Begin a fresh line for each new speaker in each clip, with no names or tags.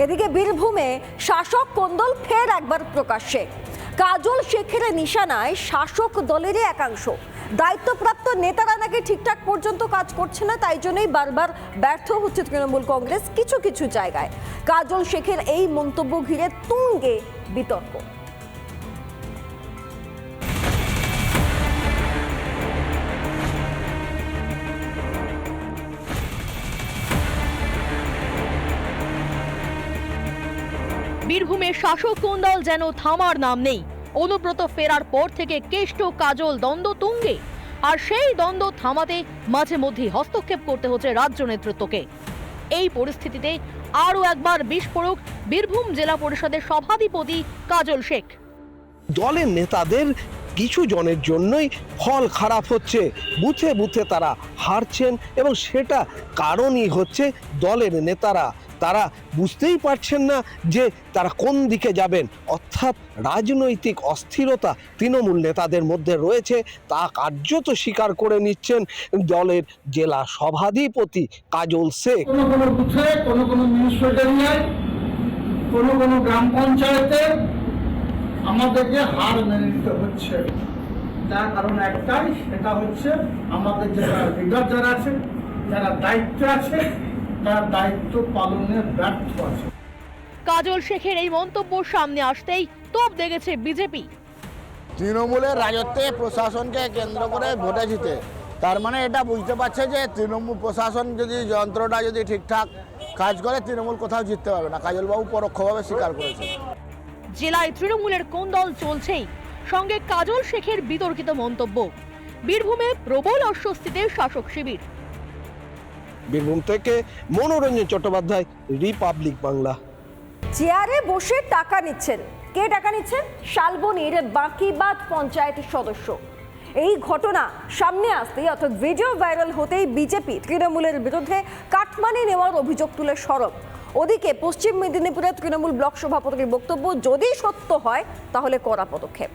এদিকে বীরভূমে শাসক কোন্দল ফের একবার প্রকাশ্যে। কাজল শেখের নিশানায় শাসক দলেরই একাংশ। দায়িত্বপ্রাপ্ত নেতারা নাকি ঠিকঠাক পর্যন্ত কাজ করছে না, তাই জন্যই বারবার ব্যর্থ হচ্ছে তৃণমূল কংগ্রেস কিছু কিছু জায়গায়। কাজল শেখের এই মন্তব্য ঘিরে তুঙ্গে বিতর্ক।
বীরভূমে শাসক কোন্দল যেন থামার নাম নেই। অনুব্রত ফেরার পর থেকে কেষ্ট কাজল দ্বন্দ্ব তুঙ্গে, আর সেই দ্বন্দ্ব থামাতে মাঝে মধ্যেই হস্তক্ষেপ করতে হচ্ছে রাজ্য নেতৃত্বকে। এই পরিস্থিতিতে আরও একবার বিস্ফোরক বীরভূম জেলা পরিষদের সভাধিপতি কাজল শেখ।
দলের নেতাদের কিছু জনের জন্যই ফল খারাপ হচ্ছে, বুথে বুথে তারা হারছেন, এবং সেটা কারণই হচ্ছে দলের নেতারা তারা বুঝতেই পারছেন না যে তারা কোন দিকে যাবেন। অর্থাৎ রাজনৈতিক অস্থিরতা তৃণমূল নেতাদের মধ্যে রয়েছে, তা কার্যত স্বীকার করে নিচ্ছেন দলের জেলা সভাধিপতি কাজল শেখ।
কোনো কোনো বুথে, কোনো কোনো মিউনিসিপ্যালিটিতে, কোনো কোনো গ্রাম পঞ্চায়েতে আমাদেরকে হার মেনে নিতে হচ্ছে। তার কারণ একটাই, সেটা হচ্ছে আমাদের যারা লিডার যারা আছে, যারা দায়িত্বে আছে, তারা দায়িত্ব পালনে ব্যর্থ আছে।
কাজল শেখের এই মন্তব্য সামনে আসতেই তোপ দেখেছে বিজেপি।
তৃণমূলের রাজত্বে প্রশাসনকে কেন্দ্র করে ভোটে জিতে, তার মানে এটা বুঝতে পারছে যে তৃণমূল প্রশাসন যদি যন্ত্রটা যদি ঠিকঠাক কাজ করে, তৃণমূল কোথাও জিততে পারবে না। কাজলবাবু পরোক্ষভাবে স্বীকার করেছে।
জেলায় তৃণমূলের কোন্দল চলছেই, সঙ্গে কাজল শেখের বিতর্কিত মন্তব্য। বীরভূমে প্রবল অস্বস্তিতে শাসক শিবির।
বীরভূম থেকে মনোরঞ্জন চট্টোপাধ্যায়, রিপাবলিক বাংলা।
চেয়ারে বসে টাকা নিচ্ছেন। কে টাকা নিচ্ছেন? শালবনীর বাঁকিবাদ পঞ্চায়েতের সদস্য। এই ঘটনা সামনে আসতেই অর্থাৎ ভিডিও ভাইরাল হতেই বিজেপি তৃণমূলের বিরুদ্ধে কাটমানি নেওয়ার অভিযোগ তুলে সরব। ওদিকে পশ্চিম মেদিনীপুরের তৃণমূল ব্লক সভাপতির বক্তব্য, যদি সত্য হয় তাহলে কড়া পদক্ষেপ।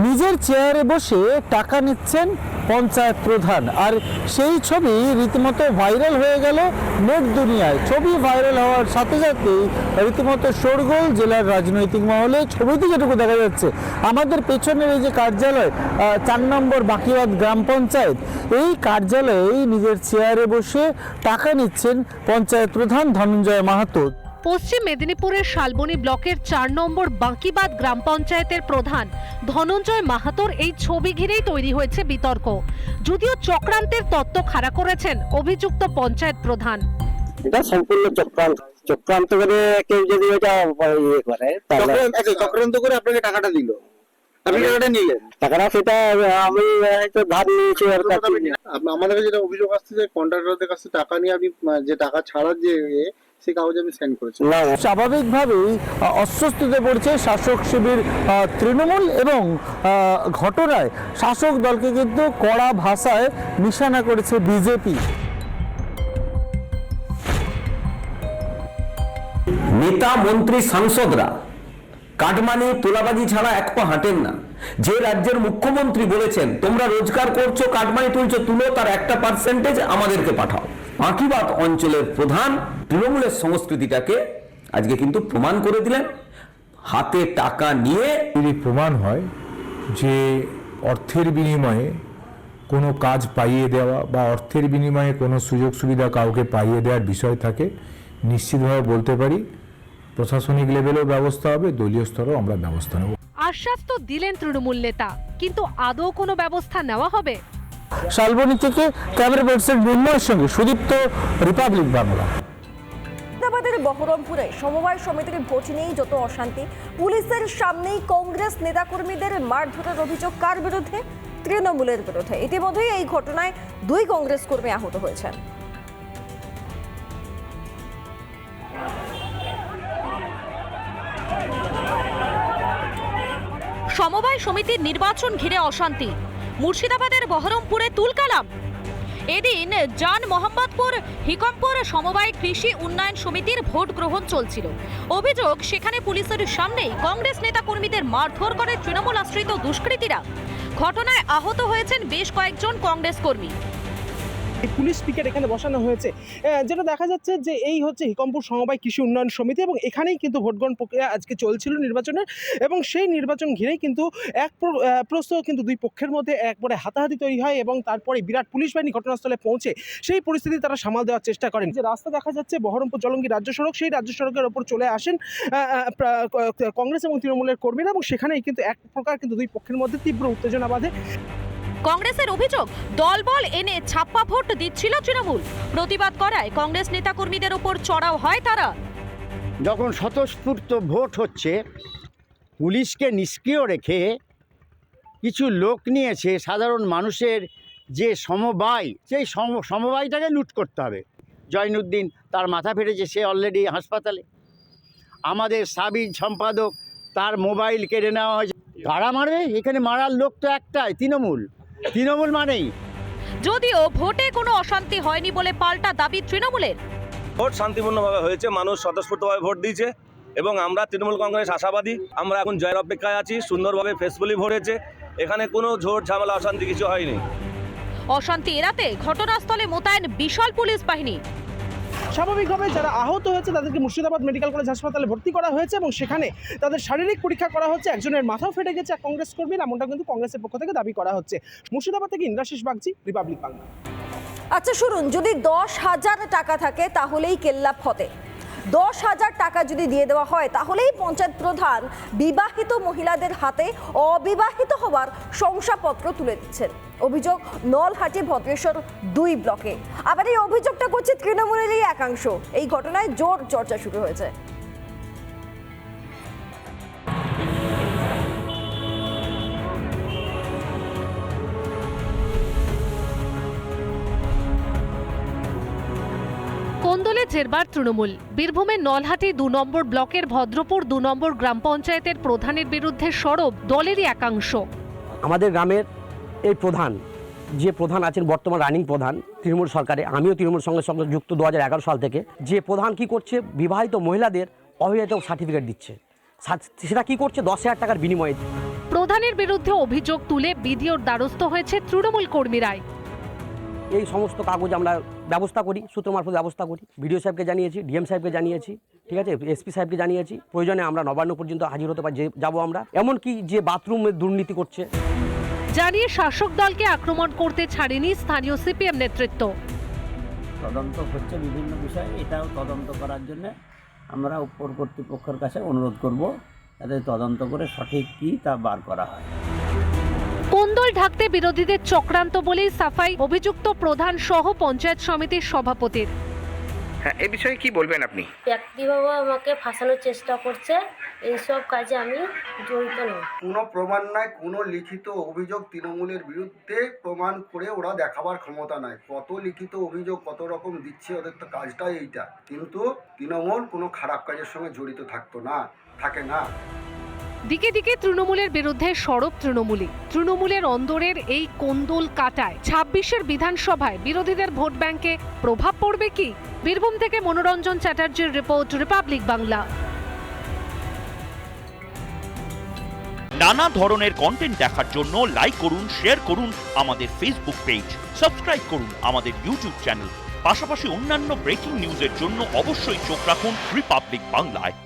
নিজের চেয়ারে বসে টাকা নিচ্ছেন পঞ্চায়েত প্রধান, আর সেই ছবি রীতিমতো ভাইরাল হয়ে গেল নেট দুনিয়ায়। ছবি ভাইরাল হওয়ার সাথে সাথেই রীতিমতো শোরগোল জেলার রাজনৈতিক মহলে। ছবিতে যেটুকু দেখা যাচ্ছে, আমাদের পেছনের এই যে কার্যালয় 4 নম্বর বাঁকিবাদ গ্রাম পঞ্চায়েত, এই কার্যালয়ে নিজের চেয়ারে বসে টাকা নিচ্ছেন পঞ্চায়েত প্রধান ধনঞ্জয় মাহাতো।
পশ্চিম মেদিনীপুরের শালবনী ব্লকের 4 নম্বর বাঁকিবাদ গ্রাম পঞ্চায়েতের প্রধান ধনঞ্জয় মাহাতোর এই ছবি ঘিরেই তৈরি হয়েছে বিতর্ক। যদিও চক্রান্তের তত্ত্ব খাড়া করেছেন অভিযুক্ত পঞ্চায়েত প্রধান।
এটা সম্পূর্ণ চক্রান্ত করে কেউ যদি এটা ইয়ে করে,
চক্রান্ত করে আপনাকে টাকাটা দিল, আপনি টাকাটা নিলেন।
টাকাটা সেটা আমি হয়তো ধার নিয়েছি।
আমাদের কাছে যেটা অভিযোগ আসছে যে কন্ট্রাক্টরদের কাছে টাকা নিয়ে আপনি যে টাকা ছাড়ার যে সেই কাগজ আমি সাইন করেছি।
স্বাভাবিকভাবেই অস্বস্তিতে পড়ছে শাসক শিবির তৃণমূল, এবং ঘটনায় শাসক দলকে কিন্তু কড়া ভাষায় নিশানা করেছে বিজেপি।
নেতা মন্ত্রী সাংসদরা কাটমানি তোলাবাজি ছাড়া এক পা হাঁটেন না। যে রাজ্যের মুখ্যমন্ত্রী বলেছেন তোমরা রোজগার করছো, কাটমানি তুলছো, তুলো তার 1% আমাদেরকে পাঠাও। বাঁকিবাদ অঞ্চলের প্রধান তৃণমূলের সংস্কৃতিটাকে আজকে কিন্তু প্রমাণ করে দিলেন। হাতে টাকা নিয়ে
যদি প্রমাণ হয় যে অর্থের বিনিময়ে কোনো কাজ পাইয়ে দেওয়া বা অর্থের বিনিময়ে কোনো সুযোগ সুবিধা কাউকে পাইয়ে দেওয়ার বিষয় থাকে, নিশ্চিতভাবে বলতে পারি প্রশাসনিক লেভেলেও ব্যবস্থা হবে, দলীয় স্তরেও আমরা ব্যবস্থা নেব।
আশ্বাস তো দিলেন তৃণমূল নেতা, কিন্তু আদৌ কোনো ব্যবস্থা নেওয়া হবে?
শালবনী থেকে ক্যামেরা পার্সন মৃন্ময়ের সঙ্গে সুদীপ্ত, রিপাবলিক বাংলা।
মুর্শিদাবাদের বহরমপুরে সমবায় সমিতির ভোট নিয়েই যত অশান্তি। পুলিশের সামনেই কংগ্রেস নেতাকর্মীদের মারধরের অভিযোগ কার বিরুদ্ধে? তৃণমূলের বিরুদ্ধে। ইতিমধ্যেই এই ঘটনায় 2 কংগ্রেস কর্মী আহত হয়েছেন।
সমবায় সমিতির নির্বাচন ঘিরে অশান্তি। মুর্শিদাবাদের বহরমপুরে তুলকালাম। এদিন জান মোহাম্মদপুর হিকমপুর সমবায় কৃষি উন্নয়ন সমিতির ভোট গ্রহণ চলছিল। অভিযোগ, সেখানে পুলিশের সামনেই কংগ্রেস নেতা কর্মীদের মারধর করে তৃণমূল আশ্রিত দুষ্কৃতীরা। ঘটনায় আহত হয়েছেন বেশ কয়েকজন কংগ্রেস কর্মী।
পুলিশ পিকেট এখানে বসানো হয়েছে, যেটা দেখা যাচ্ছে যে এই হচ্ছে হিকমপুর সমবায় কৃষি উন্নয়ন সমিতি এবং এখানেই কিন্তু ভোট গ্রহণ প্রক্রিয়া আজকে চলছিল নির্বাচনের, এবং সেই নির্বাচন ঘিরেই কিন্তু প্রস্ত কিন্তু দুই পক্ষের মধ্যে একবারে হাতাহাতি তৈরি হয় এবং তারপরে বিরাট পুলিশ বাহিনী ঘটনাস্থলে পৌঁছে সেই পরিস্থিতি তারা সামাল দেওয়ার চেষ্টা করেন। যে রাস্তা দেখা যাচ্ছে বহরমপুর জলঙ্গি রাজ্য সড়ক, সেই রাজ্য সড়কের ওপর চলে আসেন কংগ্রেস এবং তৃণমূলের কর্মীরা এবং সেখানেই কিন্তু এক প্রকার কিন্তু দুই পক্ষের মধ্যে তীব্র উত্তেজনা বাধে।
কংগ্রেসের অভিযোগ, দলবল এনে ছাপ্পা ভোট দিচ্ছিল তৃণমূল। প্রতিবাদ করায় কংগ্রেস নেতাকর্মীদের ওপর চড়াও হয় তারা।
যখন স্বতঃস্ফূর্ত ভোট হচ্ছে, পুলিশকে নিষ্ক্রিয় রেখে কিছু লোক নিয়েছে সাধারণ মানুষের যে সমবায়, সেই সমবায়টাকে লুট করতে হবে। জয়নুদ্দিন, তার মাথা ফেটেছে, সে অলরেডি হাসপাতালে। আমাদের সাবির সম্পাদক, তার মোবাইল কেড়ে নেওয়া হয়েছে। কারা মারবে? এখানে মারার লোক তো একটাই, তৃণমূল মানেই।
যদিও ভোটে কোনো অশান্তি হয়নি বলে পাল্টা দাবি তৃণমূলের।
ভোট শান্তিপূর্ণভাবে হয়েছে, মানুষ স্বতঃস্ফূর্তভাবে ভোট দিয়েছে এবং আমরা তৃণমূল কংগ্রেস আশাবাদী। আমরা এখন জয়ের অপেক্ষায় আছি। সুন্দরভাবে ফেসফুলি ভোট হয়েছে, এখানে কোনো ঝোট ঝামেলা অশান্তি কিছু হয়নি।
অশান্তি এড়াতে ঘটনাস্থলে মোতায়েন বিশাল পুলিশ বাহিনী।
স্বাভাবিকভাবে যারা আহত হয়েছে তাদেরকে মুর্শিদাবাদ মেডিকেল কলেজ হাসপাতালে ভর্তি করা হয়েছে এবং সেখানে তাদের শারীরিক পরীক্ষা করা হচ্ছে। একজনের মাথাও ফেটে গেছে এক কংগ্রেস কর্মীর, এমনটা কিন্তু কংগ্রেসের পক্ষ থেকে দাবি করা হচ্ছে। মুর্শিদাবাদ থেকে ইন্দ্রাশিস বাগচি, রিপাবলিক বাংলা।
আচ্ছা শুনুন, যদি 10,000 টাকা থাকে তাহলেই কেল্লা ফতে। 10,000 টাকা যদি দিয়ে দেওয়া হয় তাহলেই পঞ্চায়েত প্রধান বিবাহিত মহিলাদের হাতে অবিবাহিত হবার শংসাপত্র তুলে দিচ্ছেন। অভিযোগ নলহাটি ভদ্রেশ্বর 2 ব্লকে। আবার এই অভিযোগটা করছে তৃণমূলেরই একাংশ। এই ঘটনায় জোর চর্চা শুরু হয়েছে।
কোন্দলে জেরবার তৃণমূল। বীরভূমের নলহাটি 2 নম্বর ব্লকের ভদ্রপুর 2 নম্বর গ্রাম পঞ্চায়েতের প্রধানের বিরুদ্ধে সরব দলেরই একাংশ।
আমাদের গ্রামের এই প্রধান, যে প্রধান আছেন বর্তমান রানিং প্রধান তৃণমূল সরকারে, আমিও তৃণমূল সঙ্গে সঙ্গে যুক্ত 2011 সাল থেকে, যে প্রধান কি করছে, বিবাহিত মহিলাদের অবিবাহিত সার্টিফিকেট দিচ্ছে। সেটা কি করছে? 10,000 টাকার বিনিময়ে।
প্রধানের বিরুদ্ধে অভিযোগ তুলে বিধির দ্বারস্থ হয়েছে তৃণমূল কর্মীরাই।
এই সমস্ত কাগজ আমরা ব্যবস্থা করি, সূত্র মারফত ব্যবস্থা করি। বিডিও সাহেবকে জানিয়েছি, ডিএম সাহেবকে জানিয়েছি, ঠিক আছে, এসপি সাহেবকে জানিয়েছি। প্রয়োজনে আমরা নবান্ন পর্যন্ত হাজির হতে যাবো আমরা। এমনকি যে বাথরুমে দুর্নীতি করছে,
জানিয়ে শাসক দলকে আক্রমণ করতে ছাড়েনি স্থানীয় সিপিএম নেতৃত্ব।
তদন্ত হচ্ছে বিভিন্ন বিষয়ে, এটাও তদন্ত করার জন্য আমরা উপর কর্তৃপক্ষের কাছে অনুরোধ করব যাতে তদন্ত করে সঠিক কী তা বার করা হয়।
কোন্দল ঢাকতে বিরোধীদের চক্রান্ত বলেই সাফাই অভিযুক্ত প্রধান সহ পঞ্চায়েত সমিতির সভাপতির।
হ্যাঁ, এই বিষয়ে কি বলবেন আপনি?
ব্যক্তিভাবে আমাকে ফাঁসানোর চেষ্টা করছে, এইসব কাজে আমি জড়িত নই।
কোনো প্রমাণ নাই, কোনো লিখিত অভিযোগ তৃণমূলের বিরুদ্ধে প্রমাণ করে ওরা দেখাবার ক্ষমতা নাই। কত লিখিত অভিযোগ কত রকম দিচ্ছে, ওদের তো কাজটাই এইটা। কিন্তু তৃণমূল কোনো খারাপ কাজের সঙ্গে জড়িত থাকে না।
দিকে দিকে তৃণমূলের বিরুদ্ধে সরব তৃণমূলের অন্দরের এই কোন্দল কাটায় 26-এর বিধানসভায় বিরোধীদের ভোট ব্যাংকে প্রভাব পড়বে কি? বীরভূম থেকে মনোরঞ্জন চ্যাটার্জির রিপোর্ট, রিপাবলিক বাংলা।
নানা ধরনের কন্টেন্ট দেখার জন্য লাইক করুন, শেয়ার করুন আমাদের ফেসবুক পেজ, সাবস্ক্রাইব করুন আমাদের ইউটিউব চ্যানেল। পাশাপাশি অন্যান্য ব্রেকিং নিউজের জন্য অবশ্যই চোখ রাখুন রিপাবলিক বাংলায়।